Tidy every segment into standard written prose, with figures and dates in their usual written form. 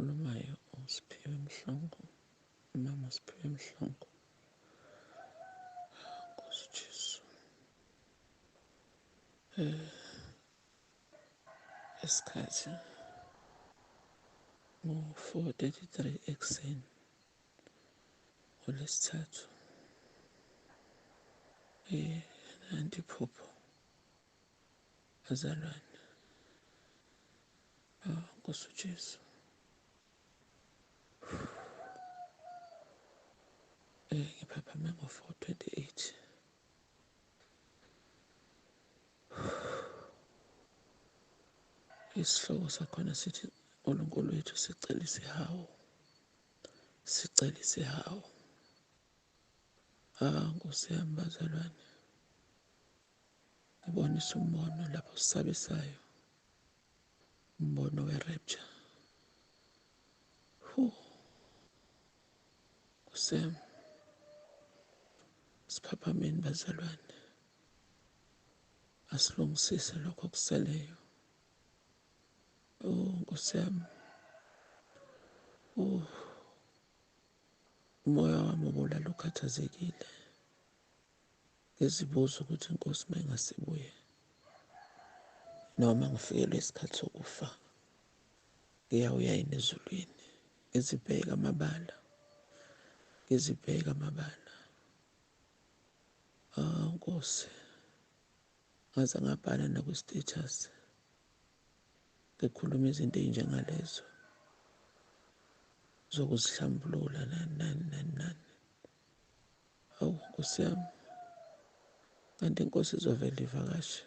okhulumayo uSiphiwe Mhlongo, umama Siphiwe Mhlongo. Nkosi Jesu. Isikhathi ngo-4:33 ekuseni ngoLwesithathu. Nanti iphupho bazalwane. Nkosi uJesu. Ngiphaphame ngo-4:28. Isihloko sakhona sithi uNkulunkulu wethu sicela isihawu. Sicela isihawu. Nkosi yami bazalwane. Ngibonisa umbono lapho sisabisayo. Umbono we-rapture. Nkosi yami. Siphaphameni bazalwane. Asilungisise lokho okuseleyo. Nkosi yami. Umoya wami ubulala ukhathazekile. Ngizibuza ukuthi inkosi uma ingasibuye noma ngifikelwe isikhathi sokufa, ngiyawuya yini ezulwini. Ngizibheke amabala. Nkosi. Ngaze ngabhala nakwi-status. Ngikhuluma izinto ey'njengalezo zokuzihlambulula nani. Hawu Nkosi yami. Kanti inkosi izovela ivakashe.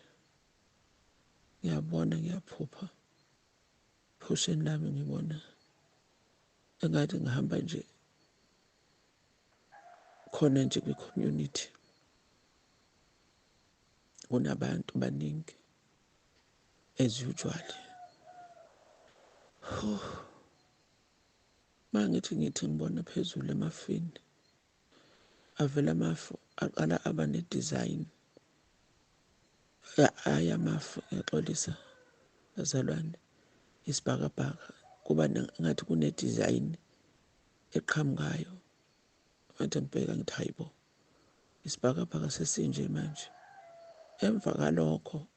Ngiyabona ngiyaphupha. Ephusheni lami ngibona engathi ngihamba nje khona nje kwi-community. Kunabantu baningi as usual. Mangithi ngibona phezulu emafini. Avela amafu aqala aba ne-design. Amafu yaxolisa bazalwane. Isibhakabhaka kuba ngathi kune-design eqhamukayo. Ngathi ngibheka ngithi hayibo. Isibhakabhaka sesinje manje. Emva kalokho,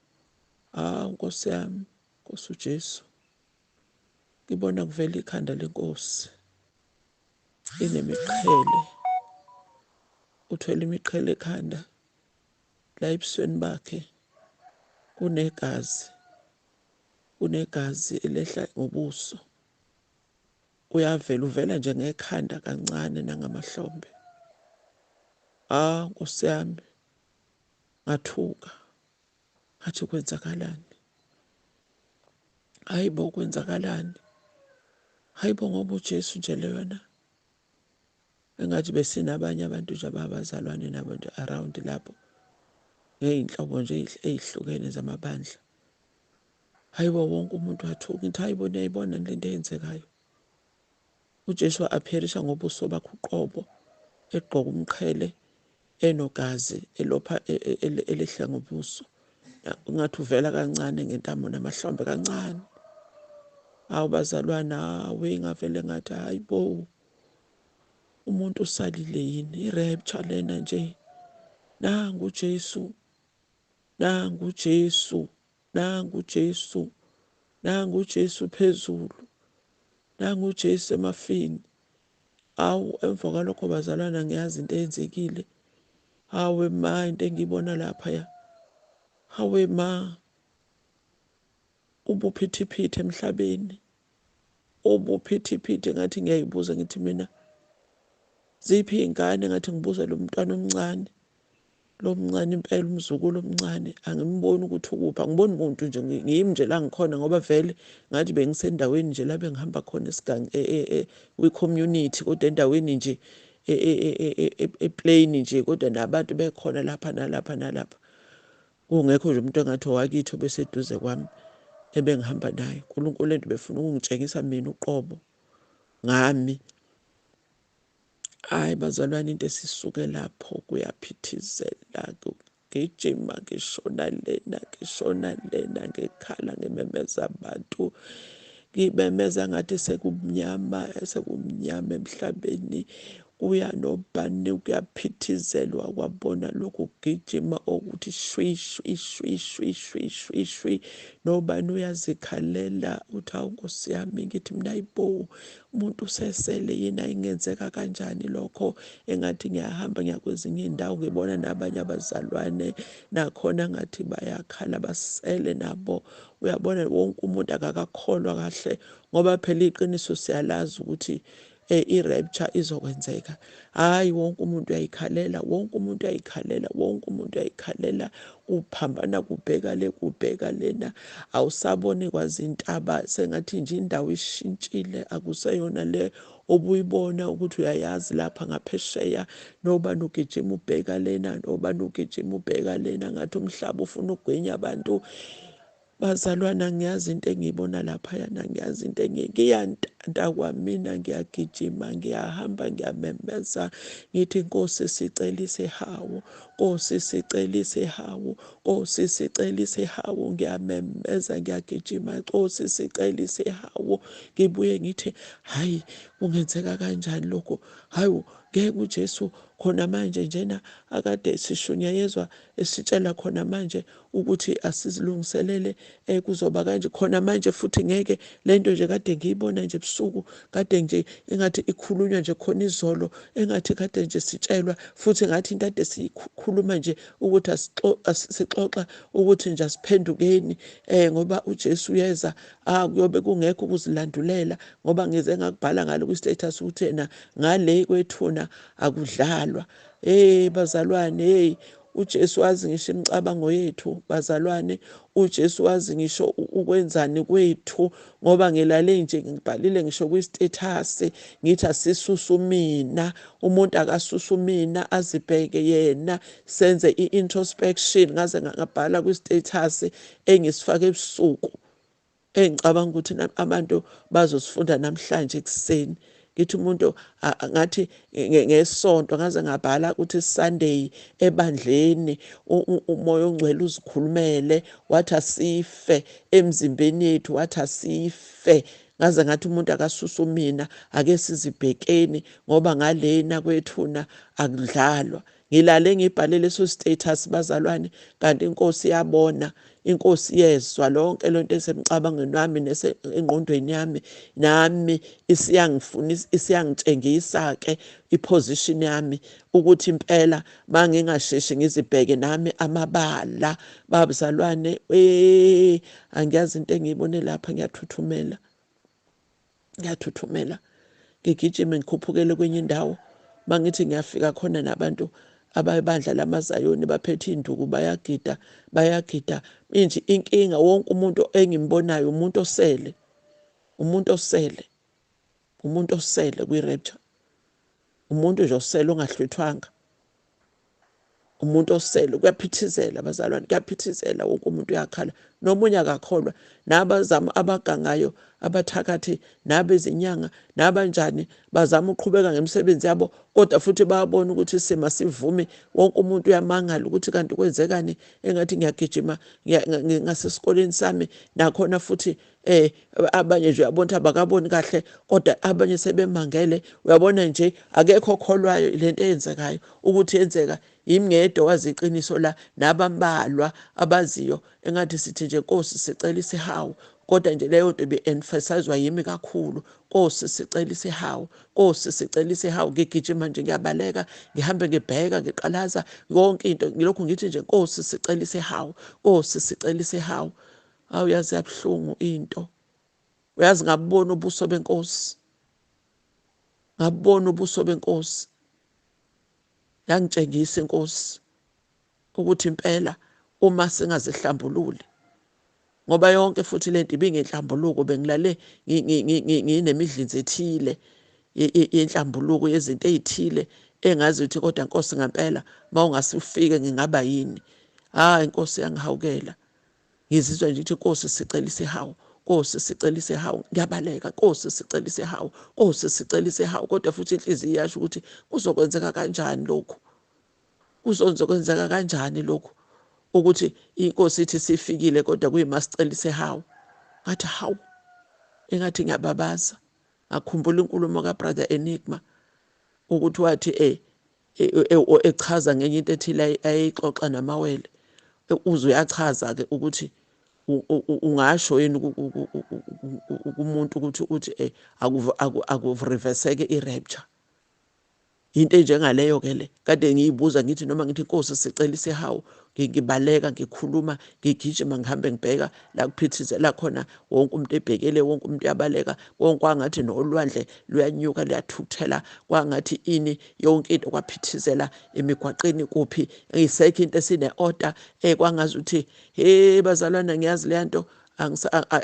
Nkosi yami, Nkosi uJesu. Ngibona kuvela ikhanda lenkosi. Inemiqhele. Uthwele imiqhele ekhanda. La ebusweni bakhe kunegazi. Kunegazi elehla ngobuso. Uvela nje ngekhanda kancane nangamahlombe. Nkosi yami. Ngathuka. Ngathi kwenzakalani? Hayibo kwenzakalani? Hayibo ngoba uJesu nje leyona. Engathi besinabanye abantu nje abazalwane nabantu around lapho. Ngey'nhlobo nje ey'hlukene zamabandla. Hayibo wonke umuntu wathuka. Ngithi hayibo niyayibona le nto eyenzekayo. UJesu apherisha ngobuso bakhe uqobo. Egqoka umqhele. Enogazi elehla ngobuso. Ngathi uvela kancane ngentamo namahlombe kancane. Hawu bazalwana, ngavele ngathi hayibo. Umuntu usalile yini? I-rapture lena nje. Nangu uJesu. Nangu uJesu. Nangu uJesu. Nangu uJesu phezulu. Nangu uJesu emafini. Hawu emva kwalokho bazalwana ngiyazi into eyenzekile. Hawe ma into engiyibona laphaya. Hawe ma. Ubuphithiphithi emhlabeni. Ubuphithiphithi ngathi ngiyayibuza ngithi mina. Ziphi iy'ngane ngathi ngibuza lo mntwana omncane. Lo mncane impela umzukulu omncane. Angimboni ukuthi ukuphi. Angiboni muntu nje ngiyimi nje la ngikhona ngoba vele ngathi bengisendaweni nje la bengihamba khona kwi-community kodwa endaweni nje eplain nje kodwa nabantu bekhona lapha nalapha. Kungekho nje umuntu engathi owakithi obeseduze kwami ebengihamba naye. uNkulunkulu ento befuna ukungitshengisa mina uqobo ngami. Hayi bazalwane into esisuke lapho kuyaphithizela. Ngijima ngishona lena ngekhala ngimemeza abantu. ngimemeza ngathi sekumnyama emhlabeni, kuya nobani, kuyaphithizelwa, kwabona lokhu kugijima okuthi shwi shwi shwi shwi shwi shwi shwi, nobani uyazikhalela uthi hawu Nkosi yami, ngithi mina yibo, umuntu usesele yini, ayingenzeka kanjani lokho, engathi ngiyahamba ngiya kwezinye iy'ndawo ngibona nabanye abazalwane nakhona ngathi bayakhala basele nabo. Uyabona wonke umuntu akakakholwa kahle ngoba phela iqiniso siyalazi ukuthi i-rapture izokwenzeka. Hhayi, wonke umuntu uyayikhalela, wonke umuntu uyayikhalela, wonke umuntu uyayikhalela, kuphambana kubheka le kubheka lena, awusaboni kwazintaba, sengathi nje indawo ishintshile, akuseyona le obuyibona ukuthi uyayazi lapha ngaphesheya, nobani ugijima ubheka lena, nobani ugijima ubheka lena, ngathi umhlaba ufuna ukugwinya abantu. Bazalwana, ngiyazi into engiyibona laphayana, ngiyazi into ngiyantanta kwamina, ngiyagijima, ngiyahamba, ngiyamemeza, ngithi Nkosi sicela isihawu, Nkosi sicela isihawu, Nkosi sicela isihawu, ngiyamemeza, ngiyagijima, Nkosi sicela isihawu. Ngibuye ngithi hhayi, kungenzeka kanjani lokho? Hawu, ngeke uJesu khona manje njena akade sishunyayezwa esitshela khona manje ukuthi asizilungiselele kuzoba kanje, khona manje futhi ngeke lento nje kade ngiyibona nje ebusuku, kade nje engathi ikhulunywa nje khona izolo, engathi kade nje sitshelwa, futhi ngathi into ade sikhuluma nje ukuthi sixoxa ukuthi nje asiphendukeni ngoba uJesu uyeza, kuyobe kungekho ukuzilandulela, ngoba ngize ngakubhala ngalo kwi-status ukuthi yena ngale kwethuna akudlalwa. Bazalwane, uJesu wazi ngisho imicabango yethu, bazalwane, uJesu wazi ngisho ukwenzani kwethu, ngoba ngilale nje ngibhalile ngisho kwi-status ngithi asisusumina, umuntu akasusumina, azibheke yena, senze i-introspection. Ngaze ngabhala kwi-status engisifake ebusuku, engicabanga ukuthi abantu bazosifunda namhlanje ekuseni. Ngithi umuntu ngathi ngesonto ngaze ngabhala ukuthi Sunday ebandleni umoya ongcwele uzikhulumele, wathi asife emzimbeni yethu, wathi asife. Ngaze ngathi umuntu akasusumina, ake sizibhekeni ngoba ngalena kwethuna akudlalwa. Ngilale ngibhale leso status, bazalwane, kanti iNkosi iyabona, iNkosi yezwa lonke lento esemcabangweni wami nesengqondweni yami, nami isiyangitshengisa-ke iposition yami ukuthi impela mangingasheshi ngizibheke nami amabala. Bazalwane, angiyazi into engiyibone lapha, ngiyathuthumela, ngigijime ngikhuphukele kwenye indawo. Mangithi ngiyafika khona nabantu abebandla lamaZayoni baphethe iy'nduku, bayagida. Inje inkinga, wonke umuntu engimbonayo umuntu osele kwi-rapture, umuntu nje osele ongahlwithwanga, umuntu osele. Kuyaphithizela bazalwane, kuyaphithizela, wonke umuntu uyakhala, nomunye akakholwa, nabazama abagangayo, abathakathi, nabezinyanga, nabanjani bazama uqhubeka ngemisebenzi yabo, kodwa futhi bayabona ukuthi sima sivume. Wonke umuntu uyamangala ukuthi kanti kwenzekani, engathi ngiyagijima ngasesikoleni sami, nakhona futhi abanye nje uyabona ukuthi abakaboni kahle, kodwa abanye sebemangele. Uyabona nje akekho okholwayo lento eyenzekayo ukuthi yenzeka yimi ngedwa wazi iqiniso la, nabambalwa abaziyo, engathi sithi nje Nkosi sicela isihawu, kodwa nje leyo nto be-emphasizwa yimi kakhulu. Nkosi sicela isihawu, Nkosi sicela isihawu. Ngigijima nje, ngiyabaleka, ngihambe ngibheka, ngiqalaza yonke into, ngilokhu ngithi nje Nkosi sicela isihawu, Nkosi sicela isihawu. Hawu, yazi yabuhlungu into, uyazi ngabubona ubuso beNkosi, ngabubona ubuso beNkosi. Yangitshengisa iNkosi ukuthi impela uma singazihlambululi, ngoba yonke futhi lento ibingenhlambuluko, bengilale nginemidlinzi ethile yenhlambuluko yezinto ey'thile engazi ukuthi kodwa Nkosi ngempela mawungasufike ngingaba yini. Inkosi yangihawukela, ngizizwa nje ukuthi Nkosi sicela isihawu, Nkosi sicela isihawu. Ngiyabaleka, Nkosi sicela isihawu, Nkosi sicela isihawu. Kodwa futhi inhliziyo iyasho ukuthi kuzokwenzeka kanjani lokhu, kuzokwenzeka kanjani lokhu, ukuthi iNkosi ithi sifikile kodwa kuyima sicela isihawu. Ngathi hawu, engathi ngiyababaza. Ngakhumbula inkulumo kaBrother Enigma ukuthi wathi echaza ngenye into ethile ayixoxa namawele. Uze uyachaza-ke ukuthi ungasho yini kumuntu ukuthi akureverseke i-rapture. Into enjengaleyo-ke le kade ngiyibuza ngithi noma ngithi Nkosi sicela isihawu, ngibaleka ngikhuluma ngigijima ngihambe ngibheka la kuphithizela khona wonke umuntu ebhekele, wonke umuntu uyabaleka, konke kwangathi nolwandle luyanyuka luyathukuthela, kwangathi ini yonke into kwaphithizela emigwaqeni kuphi, ngisekho into esine-order kwangazuthi bazalwane ngiyazi le nto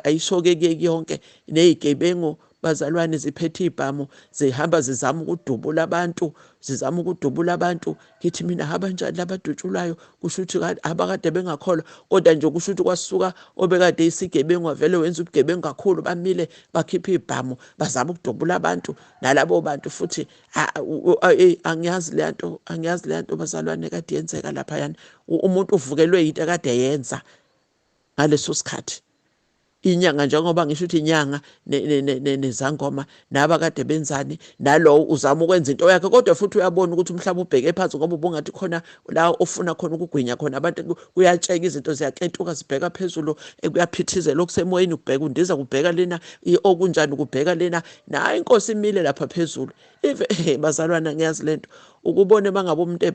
ayishoke yonke ney'gebengu bazalwane ziphethe ibhamu zihamba zizama ukudubula abantu, ngithi mina abanjani labadutshulayo, kusho ukuthi abakade bengakholwa kodwa nje kusho ukuthi kwasuka obekade isigebengu wavele wenza ubugebengu kakhulu, bamile bakhipha ibhamu bazama ukudubula abantu, nalabo bantu futhi angiyazi le nto bazalwane kade yenzeka laphayana. Umuntu uvukelwe yinto kade yenza ngaleso sikhathi. Inyanga njengoba ngisho ukuthi inyanga nezangoma naba kade benzani, nalowo uzama ukwenza into yakhe kodwa futhi uyabona ukuthi umhlaba ubheke phansi ngoba ubungathi khona la ofuna khona ukugwinya khona abantu, kuyatsheka izinto ziyakentuka zibheka phezulu, kuyaphithizela okusemoyeni kubheka undiza kubheka lena, okunjani kubheka lena, nayo inkosi imile lapha phezulu. Bazalwana ngiyazi lento ukubone mangabe umuntu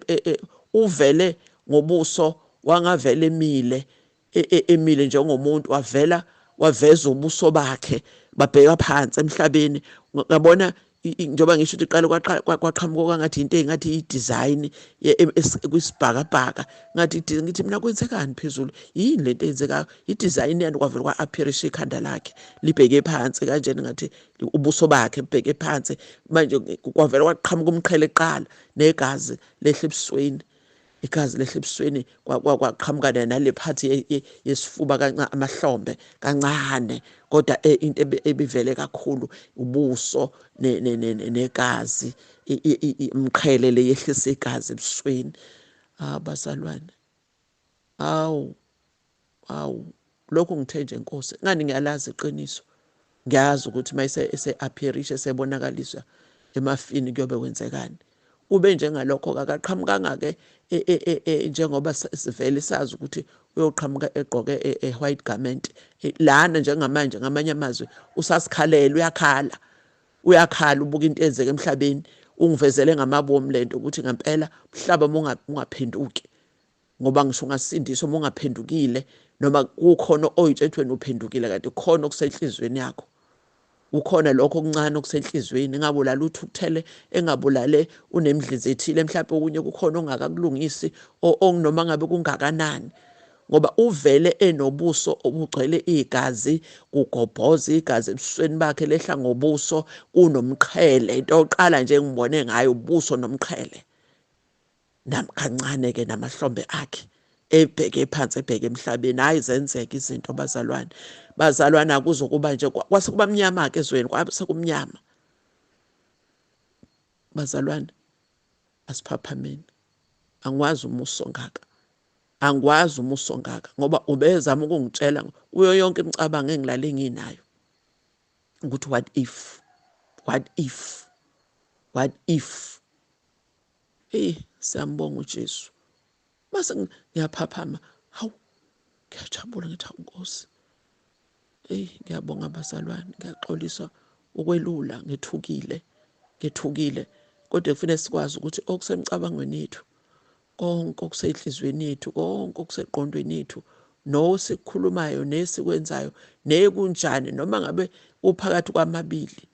uvele ngobuso wangavele emile njengomuntu waveza ubuso bakhe babheka phansi emhlabeni. Ngabona njengoba ngisho ukuthi iqale kwaqhamuka ngathi into engathi i-design kwisibhakabhaka, ngithi mina kwenzekani phezulu, yini lento eyenzekayo, i-design yani kwavele kwa-appearisha ikhanda lakhe libheke phansi kanjena ngathi ubuso bakhe bubheke phansi. Manje kwavele kwaqhamuka umqhele kuqala negazi lehle ebusweni, igazi lehle ebusweni kwaqhamuka nale phathi yesifuba kancane, amahlombe kancane, kodwa into ebivele kakhulu ubuso negazi, umqhele le yehlisa igazi ebusweni. Bazalwane, hawu lokhu ngithe nje Nkosi, ngani ngiyalazi iqiniso, ngiyazi ukuthi mayise ese-appearisha esebonakaliswa emafini kuyobe kwenzekani. Ube njengalokho akaqhamukanga-ke njengoba sivele sazi ukuthi uyoqhamuka egqoke white garment lana njengamanje. Ngamanye amazwi usasikhalela, uyakhala ubuka into eyenzeka emhlabeni, ungivezele ngamabomu lento ukuthi ngempela umhlaba ungaphenduki, ngoba ngisho ungasindiswa uma ungaphendukile, noma kukhona oyitshethweni uphendukile, kanti kukhona okusenhlizweni yakho, ukhona lokho okuncane okusenhlizweni, engabulala uthukuthele, engabulale unemdlizi ethile, mhlawumbe okunye kukhona ongakakulungisi noma ngabe kungakanani, ngoba uvele enobuso obugcwele igazi, kugobhoza igazi ebusweni bakhe lehla ngobuso, kunomqhele. Into yokuqala nje engibone ngayo ubuso nomqhele, kancane-ke namahlombe akhe ebheke phansi, ebheke emhlabeni. Hhayi zenzeka izinto bazalwane, akuzokuba nje kwase kuba mnyama-ke ezweni, kwase kumnyama. Bazalwane, asiphaphameni. Angikwazi umuso ngaka, ngoba ubezama ukungitshela kuyo yonke imicabango engilale nginayo ukuthi what if. Siyambonga uJesu. Mase ngiyaphaphama, hawu ngiyajabula ngithi hawu Nkosi, ngiyabonga bazalwane, ngiyaxolisa ukwelula, ngethukile, kodwa kufanele sikwazi ukuthi okusemcabangweni yethu, konke okusenhlizweni yethu, konke okuseqondweni yethu, nosikukhulumayo nesikwenzayo nekunjani, noma ngabe uphakathi kwamabili,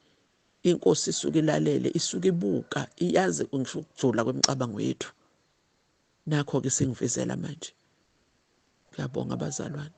iNkosi isuke ilalele, isuke ibuka, iyazi ngisho ukujula kwemicabango yethu. Nakho-ke singivezela manje. Ngiyabonga bazalwane.